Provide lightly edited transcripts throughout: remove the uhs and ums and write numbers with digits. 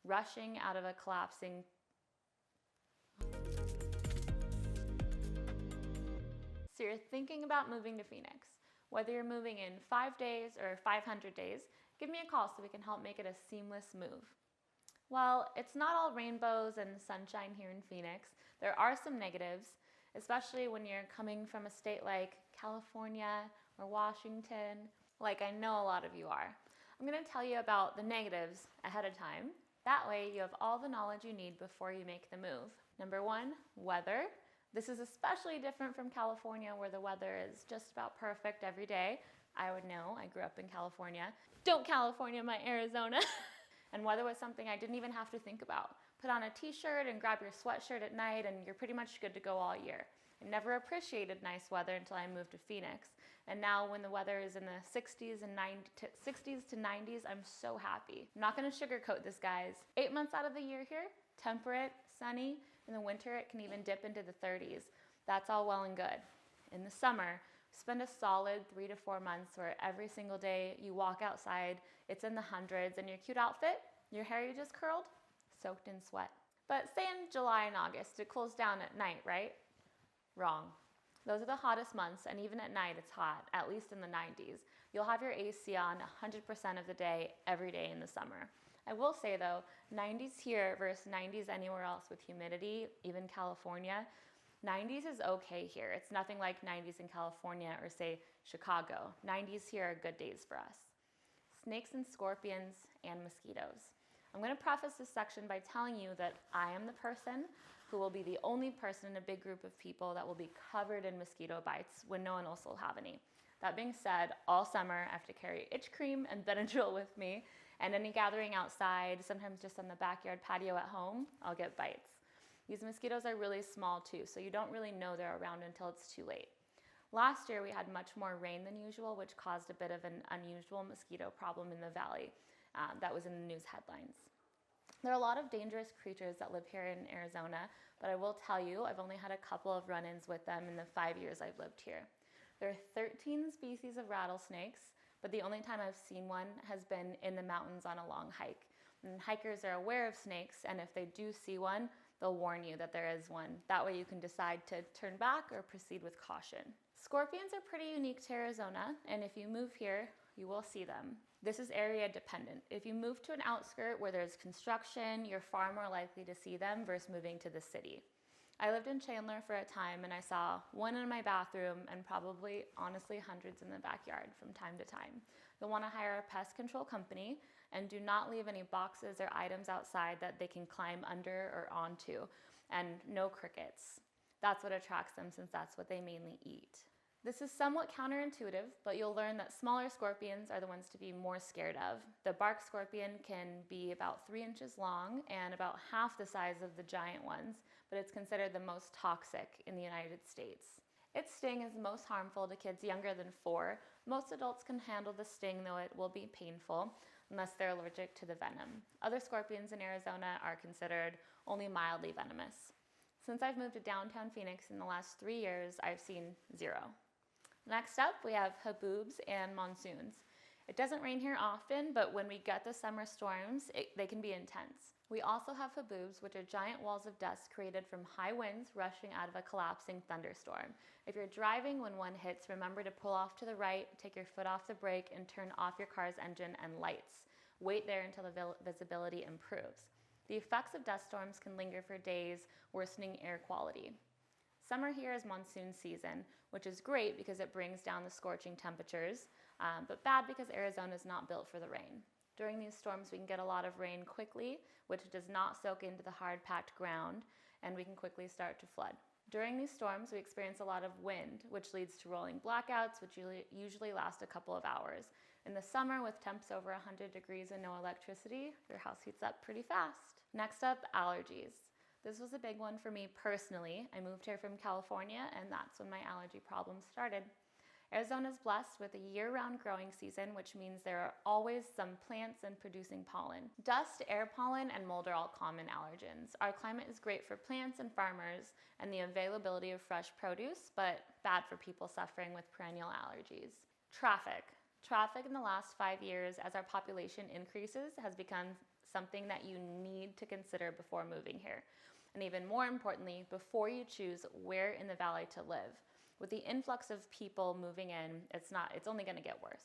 rushing out of a collapsing. So you're thinking about moving to Phoenix. Whether you're moving in 5 days or 500 days, give me a call so we can help make it a seamless move. Well, it's not all rainbows and sunshine here in Phoenix. There are some negatives, especially when you're coming from a state like California or Washington, like I know a lot of you are. I'm going to tell you about the negatives ahead of time. That way you have all the knowledge you need before you make the move. Number 1, weather. This is especially different from California, where the weather is just about perfect every day. I would know, I grew up in California. Don't California my Arizona. And weather was something I didn't even have to think about. Put on a t-shirt and grab your sweatshirt at night and you're pretty much good to go all year. I never appreciated nice weather until I moved to Phoenix. And now when the weather is in the 60s to 90s, I'm so happy. I'm not gonna sugarcoat this, guys. 8 months out of the year here, temperate, sunny. In the winter, it can even dip into the 30s. That's all well and good. In the summer, spend a solid 3 to 4 months where every single day you walk outside, it's in the hundreds, and your cute outfit, your hair you just curled, soaked in sweat. But say in July and August, it cools down at night, right? Wrong. Those are the hottest months, and even at night it's hot, at least in the 90s. You'll have your AC on 100% of the day, every day in the summer. I will say though, 90s here versus 90s anywhere else with humidity, even California, 90s is okay here. It's nothing like 90s in California or say Chicago. 90s here are good days for us. Snakes and scorpions and mosquitoes. I'm going to preface this section by telling you that I am the person who will be the only person in a big group of people that will be covered in mosquito bites when no one else will have any. That being said, all summer I have to carry itch cream and Benadryl with me, and any gathering outside, sometimes just on the backyard patio at home, I'll get bites. These mosquitoes are really small too, so you don't really know they're around until it's too late. Last year we had much more rain than usual, which caused a bit of an unusual mosquito problem in the valley. That was in the news headlines. There are a lot of dangerous creatures that live here in Arizona, but I will tell you, I've only had a couple of run-ins with them in the 5 years I've lived here. There are 13 species of rattlesnakes, but the only time I've seen one has been in the mountains on a long hike. And hikers are aware of snakes, and if they do see one, they'll warn you that there is one. That way you can decide to turn back or proceed with caution. Scorpions are pretty unique to Arizona, and if you move here, you will see them. This is area dependent. If you move to an outskirt where there's construction, you're far more likely to see them versus moving to the city. I lived in Chandler for a time and I saw one in my bathroom and probably, honestly, hundreds in the backyard from time to time. You'll want to hire a pest control company and do not leave any boxes or items outside that they can climb under or onto, and no crickets. That's what attracts them, since that's what they mainly eat. This is somewhat counterintuitive, but you'll learn that smaller scorpions are the ones to be more scared of. The bark scorpion can be about 3 inches long and about half the size of the giant ones, but it's considered the most toxic in the United States. Its sting is most harmful to kids younger than 4. Most adults can handle the sting, though it will be painful unless they're allergic to the venom. Other scorpions in Arizona are considered only mildly venomous. Since I've moved to downtown Phoenix in the last 3 years, I've seen 0. Next up, we have haboobs and monsoons. It doesn't rain here often, but when we get the summer storms, they can be intense. We also have haboobs, which are giant walls of dust created from high winds rushing out of a collapsing thunderstorm. If you're driving when one hits, remember to pull off to the right, take your foot off the brake, and turn off your car's engine and lights. Wait there until the visibility improves. The effects of dust storms can linger for days, worsening air quality. Summer here is monsoon season, which is great because it brings down the scorching temperatures, but bad because Arizona is not built for the rain. During these storms, we can get a lot of rain quickly, which does not soak into the hard packed ground, and we can quickly start to flood. During these storms, we experience a lot of wind, which leads to rolling blackouts, which usually last a couple of hours. In the summer, with temps over 100 degrees and no electricity, your house heats up pretty fast. Next up, allergies. This was a big one for me personally. I moved here from California, and that's when my allergy problems started. Arizona is blessed with a year-round growing season, which means there are always some plants and producing pollen. Dust, air pollen, and mold are all common allergens. Our climate is great for plants and farmers and the availability of fresh produce, but bad for people suffering with perennial allergies. Traffic. Traffic in the last 5 years, as our population increases, has become something that you need to consider before moving here. And even more importantly, before you choose where in the valley to live. With the influx of people moving in, it's only going to get worse.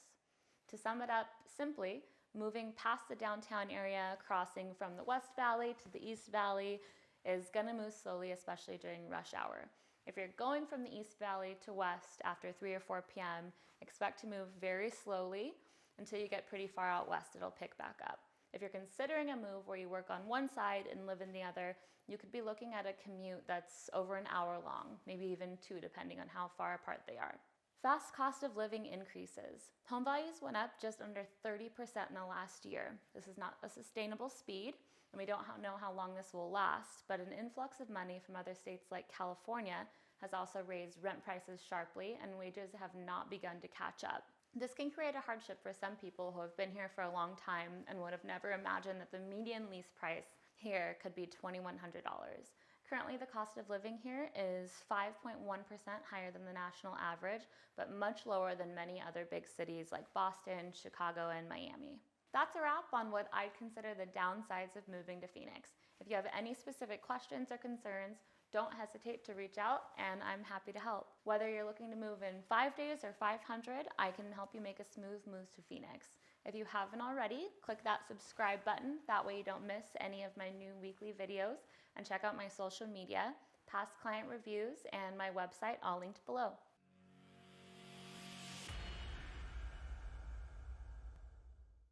To sum it up simply, moving past the downtown area, crossing from the West Valley to the East Valley is going to move slowly, especially during rush hour. If you're going from the East Valley to West after 3 or 4 p.m., expect to move very slowly until you get pretty far out west. It'll pick back up. If you're considering a move where you work on one side and live in the other, you could be looking at a commute that's over an hour long, maybe even 2, depending on how far apart they are. Fast cost of living increases. Home values went up just under 30% in the last year. This is not a sustainable speed, and we don't know how long this will last, but an influx of money from other states like California has also raised rent prices sharply, and wages have not begun to catch up. This can create a hardship for some people who have been here for a long time and would have never imagined that the median lease price here could be $2,100. Currently, the cost of living here is 5.1% higher than the national average, but much lower than many other big cities like Boston, Chicago, and Miami. That's a wrap on what I'd consider the downsides of moving to Phoenix. If you have any specific questions or concerns, don't hesitate to reach out, and I'm happy to help. Whether you're looking to move in 5 days or 500, I can help you make a smooth move to Phoenix. If you haven't already, click that subscribe button. That way you don't miss any of my new weekly videos. And check out my social media, past client reviews, and my website, all linked below.